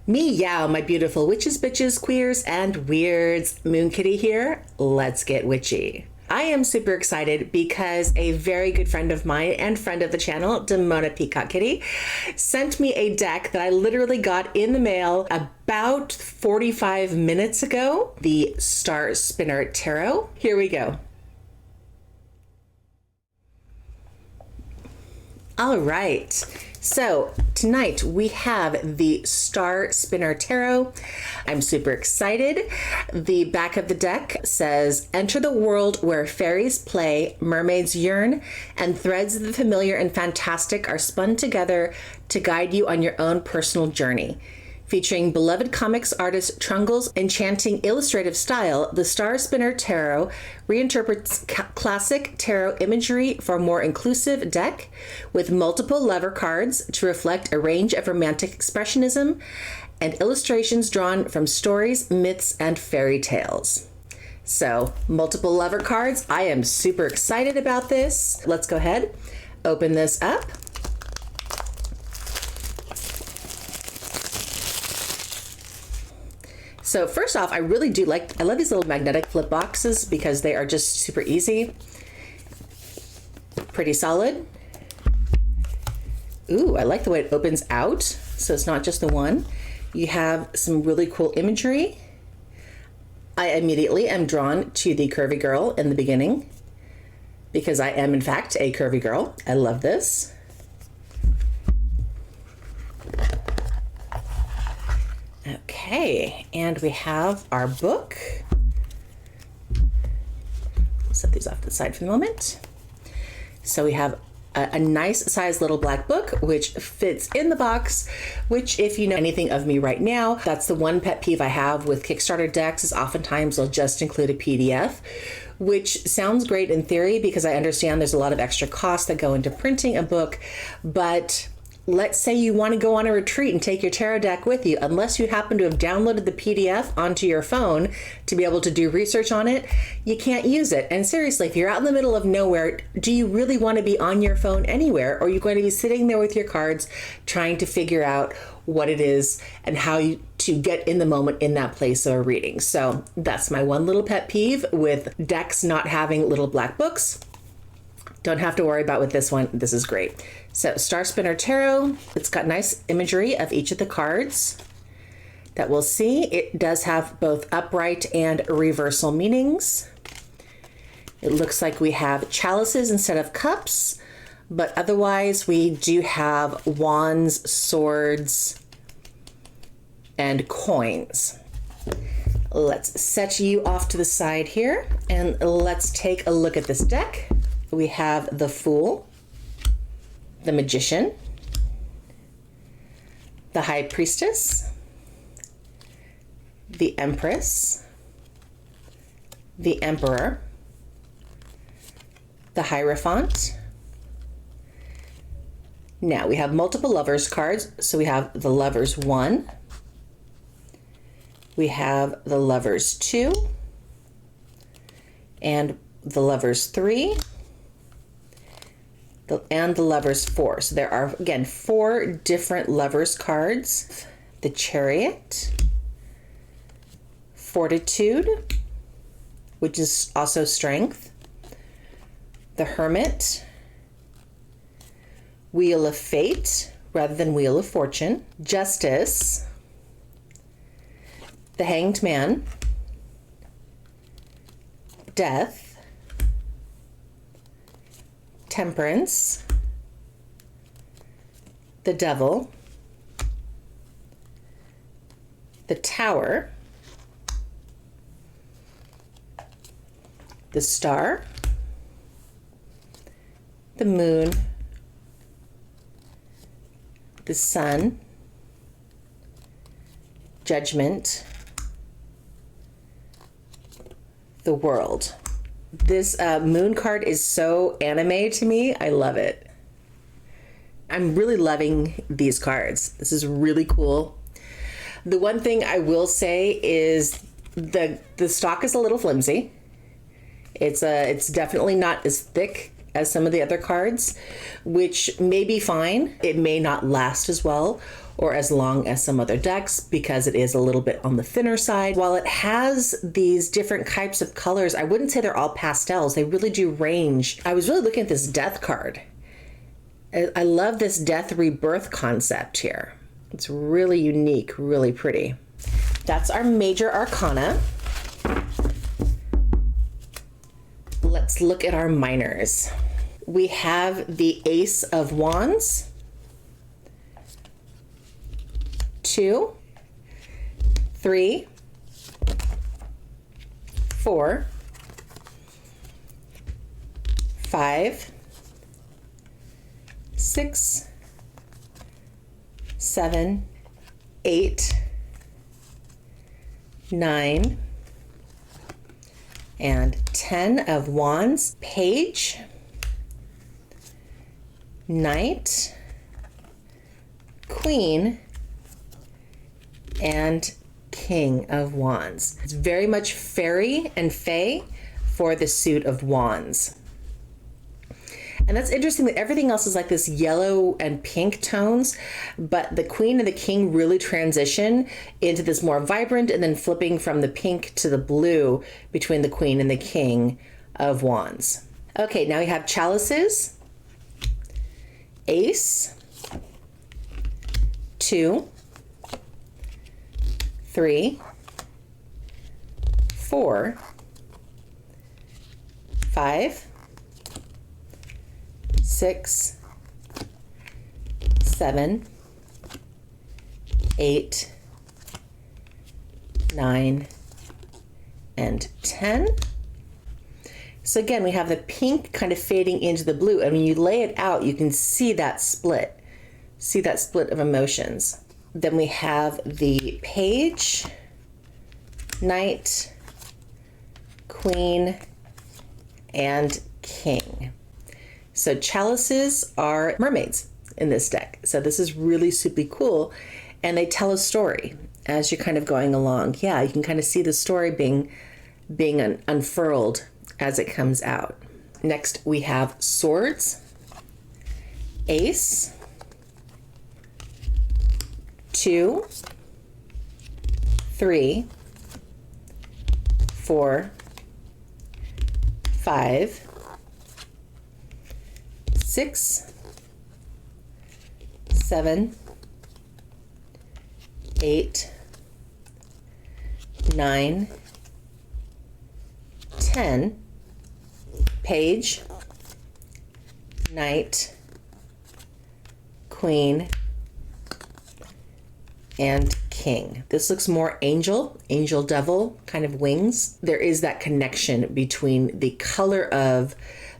Meow, my beautiful witches, bitches, queers, and weirds. Moon Kitty here. Let's get witchy. I am super excited because a very good friend of mine and friend of the channel, Demona Peacock Kitty, sent me a deck that I literally got in the mail about 45 minutes ago, the Star Spinner Tarot. Here we go. All right, so tonight we have the Star Spinner Tarot. I'm super excited. The back of the deck says, enter the world where fairies play, mermaids yearn, and threads of the familiar and fantastic are spun together to guide you on your own personal journey. Featuring beloved comics artist Trungles' enchanting illustrative style, the Star Spinner Tarot reinterprets classic tarot imagery for a more inclusive deck with multiple lover cards to reflect a range of romantic expressionism and illustrations drawn from stories, myths, and fairy tales. So, multiple lover cards. I am super excited about this. Let's go ahead, open this up. So first off, I love these little magnetic flip boxes because they are just super easy. Pretty solid. Ooh, I like the way it opens out, so it's not just the one. You have some really cool imagery. I immediately am drawn to the curvy girl in the beginning because I am in fact a curvy girl. I love this. Okay, and we have our book. Set these off to the side for the moment. So we have a nice size little black book, which fits in the box, which if you know anything of me right now, that's the one pet peeve I have with Kickstarter decks is oftentimes they'll just include a PDF, which sounds great in theory because I understand there's a lot of extra costs that go into printing a book, but let's say you want to go on a retreat and take your tarot deck with you. Unless you happen to have downloaded the PDF onto your phone to be able to do research on it, you can't use it. And seriously, if you're out in the middle of nowhere, do you really want to be on your phone anywhere? Or are you going to be sitting there with your cards trying to figure out what it is and how to get in the moment in that place of a reading? So that's my one little pet peeve with decks not having little black books. Don't have to worry about with this one. This is great. So Star Spinner Tarot, it's got nice imagery of each of the cards that we'll see. It does have both upright and reversal meanings. It looks like we have chalices instead of cups, but otherwise we do have wands, swords, and coins. Let's set you off to the side here and let's take a look at this deck. We have the Fool, the Magician, the High Priestess, the Empress, the Emperor, the Hierophant. Now we have multiple Lovers cards. So we have the Lovers 1, we have the Lovers 2, and the Lovers 3, and the Lovers 4. So there are, again, 4 different Lovers cards. The Chariot, Fortitude, which is also strength, the Hermit, Wheel of Fate rather than Wheel of Fortune, Justice, the Hanged Man, Death, Temperance, the Devil, the Tower, the Star, the Moon, the Sun, Judgment, the World. This moon card is so anime to me. I love it. I'm really loving these cards. This is really cool. The one thing I will say is the stock is a little flimsy. It's definitely not as thick as some of the other cards, which may be fine. It may not last as well or as long as some other decks because it is a little bit on the thinner side. While it has these different types of colors, I wouldn't say they're all pastels. They really do range. I was really looking at this death card. I love this death rebirth concept here. It's really unique, really pretty. That's our major arcana. Let's look at our minors. We have the Ace of Wands, 2, 3, 4, 5, 6, 7, 8, 9, and 10 of Wands. Page, Knight, Queen, and King of Wands. It's very much fairy and fae for the suit of Wands. And that's interesting that everything else is like this yellow and pink tones, but the Queen and the King really transition into this more vibrant and then flipping from the pink to the blue between the Queen and the King of Wands. Okay, now we have Chalices, Ace, 2, 3, 4, 5, 6, 7, 8, 9, and 10. So again, we have the pink kind of fading into the blue, and when you lay it out, you can see that split. See that split of emotions. Then we have the Page, Knight, Queen, and King. So Chalices are mermaids in this deck. So this is really super cool. And they tell a story as you're kind of going along. Yeah, you can kind of see the story being unfurled as it comes out. Next, we have Swords, Ace, 2, 3, 4, 5, 6, 7, 8, 9, 10, Page, Knight, Queen, and King. This looks more angel devil kind of wings. There is that connection between the color of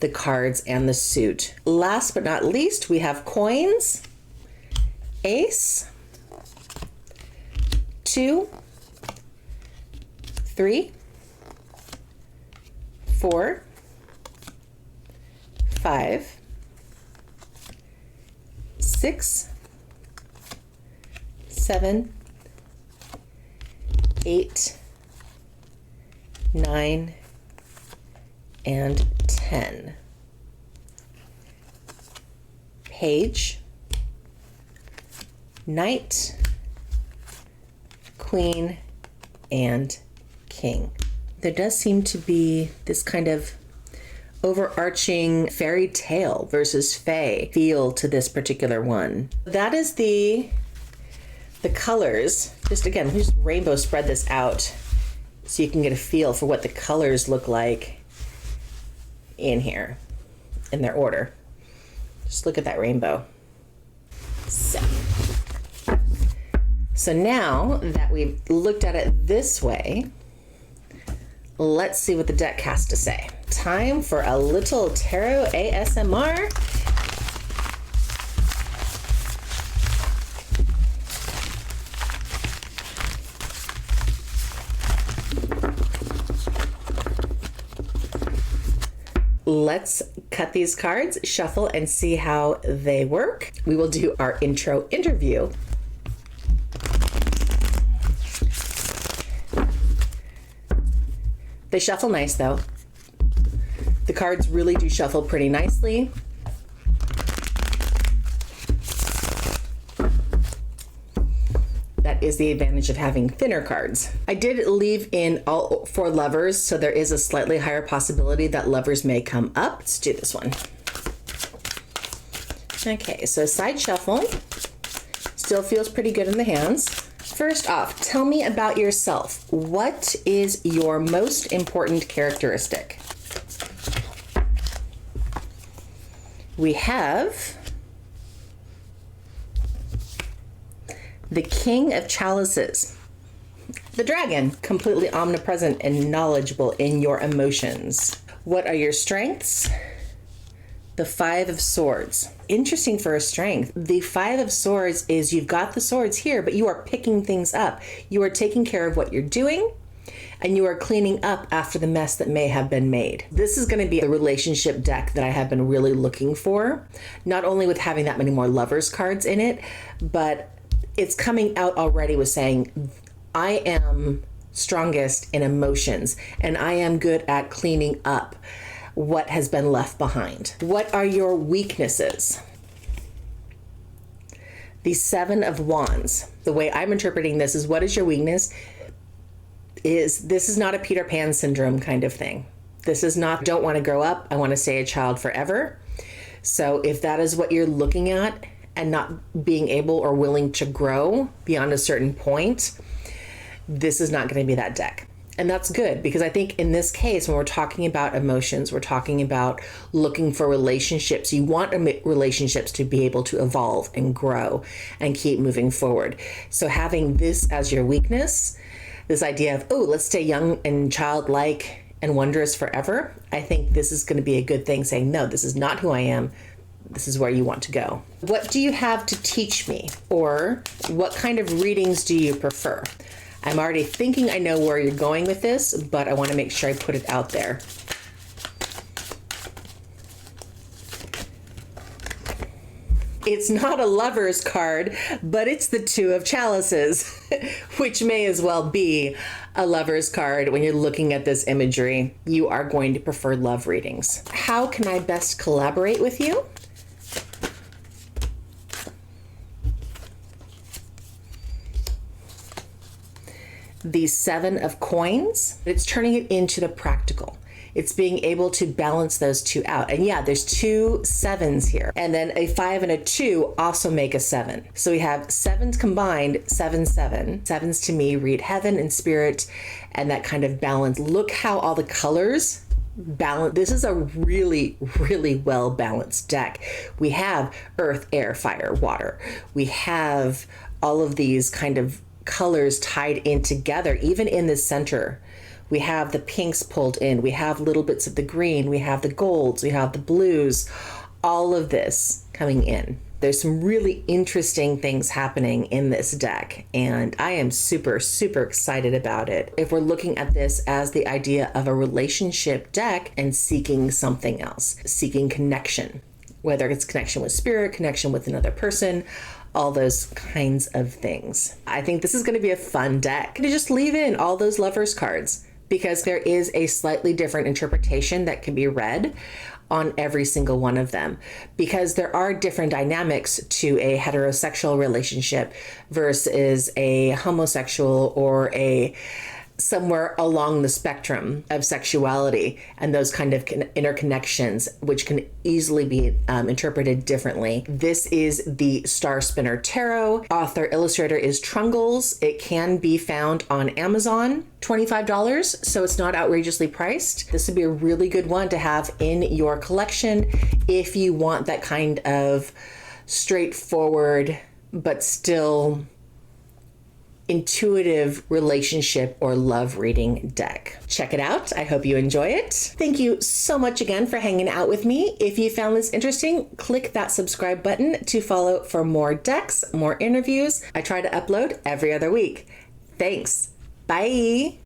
the cards and the suit. Last but not least, we have coins, Ace, 2, 3, 4, 5, 6, 7, 8, 9, and 10. Page, Knight, Queen, and King. There does seem to be this kind of overarching fairy tale versus fae feel to this particular one. That is the colors. Just again, just rainbow spread this out so you can get a feel for what the colors look like in here, in their order. Just look at that rainbow. So now that we've looked at it this way, let's see what the deck has to say. Time for a little tarot ASMR. Let's cut these cards, shuffle, and see how they work. We will do our intro interview. They shuffle nice though. The cards really do shuffle pretty nicely. That is the advantage of having thinner cards. I did leave in all 4 lovers, so there is a slightly higher possibility that lovers may come up. Let's do this one. Okay, so side shuffle. Still feels pretty good in the hands. First off, tell me about yourself. What is your most important characteristic? We have the King of Chalices, the dragon, completely omnipresent and knowledgeable in your emotions. What are your strengths? The 5 of Swords. Interesting for a strength. The 5 of Swords is you've got the swords here, but you are picking things up. You are taking care of what you're doing, and you are cleaning up after the mess that may have been made. This is going to be the relationship deck that I have been really looking for, not only with having that many more lovers cards in it, but it's coming out already with saying, I am strongest in emotions, and I am good at cleaning up what has been left behind. What are your weaknesses? The 7 of Wands. The way I'm interpreting this is, what is your weakness? This is not a Peter Pan syndrome kind of thing. This is not, don't want to grow up, I want to stay a child forever. So if that is what you're looking at and not being able or willing to grow beyond a certain point, this is not going to be that deck. And that's good, because I think in this case, when we're talking about emotions, we're talking about looking for relationships. You want relationships to be able to evolve and grow and keep moving forward. So having this as your weakness, this idea of, oh, let's stay young and childlike and wondrous forever, I think this is going to be a good thing, saying, no, this is not who I am. This is where you want to go. What do you have to teach me? Or what kind of readings do you prefer? I'm already thinking I know where you're going with this, but I want to make sure I put it out there. It's not a lover's card, but it's the 2 of Chalices, which may as well be a lover's card when you're looking at this imagery. You are going to prefer love readings. How can I best collaborate with you? The 7 of Coins. It's turning it into the practical. It's being able to balance those 2 out. And yeah, there's 2 7s here. And then a 5 and a 2 also make a 7. So we have 7s combined, 7, 7. 7s to me read heaven and spirit and that kind of balance. Look how all the colors balance. This is a really, really well balanced deck. We have earth, air, fire, water. We have all of these kind of colors tied in together, even in the center. We have the pinks pulled in, we have little bits of the green, we have the golds, we have the blues, all of this coming in. There's some really interesting things happening in this deck, and I am super, super excited about it. If we're looking at this as the idea of a relationship deck and seeking something else, seeking connection, whether it's connection with spirit, connection with another person, all those kinds of things. I think this is going to be a fun deck. To just leave in all those lovers cards, because there is a slightly different interpretation that can be read on every single one of them, because there are different dynamics to a heterosexual relationship versus a homosexual or a somewhere along the spectrum of sexuality, and those kind of interconnections, which can easily be interpreted differently. This is the Star Spinner Tarot. Author illustrator is Trungles. It can be found on Amazon, $25, so it's not outrageously priced. This would be a really good one to have in your collection if you want that kind of straightforward but still intuitive relationship or love reading deck. Check it out. I hope you enjoy it. Thank you so much again for hanging out with me. If you found this interesting, click that subscribe button to follow for more decks, more interviews. I try to upload every other week. Thanks. Bye.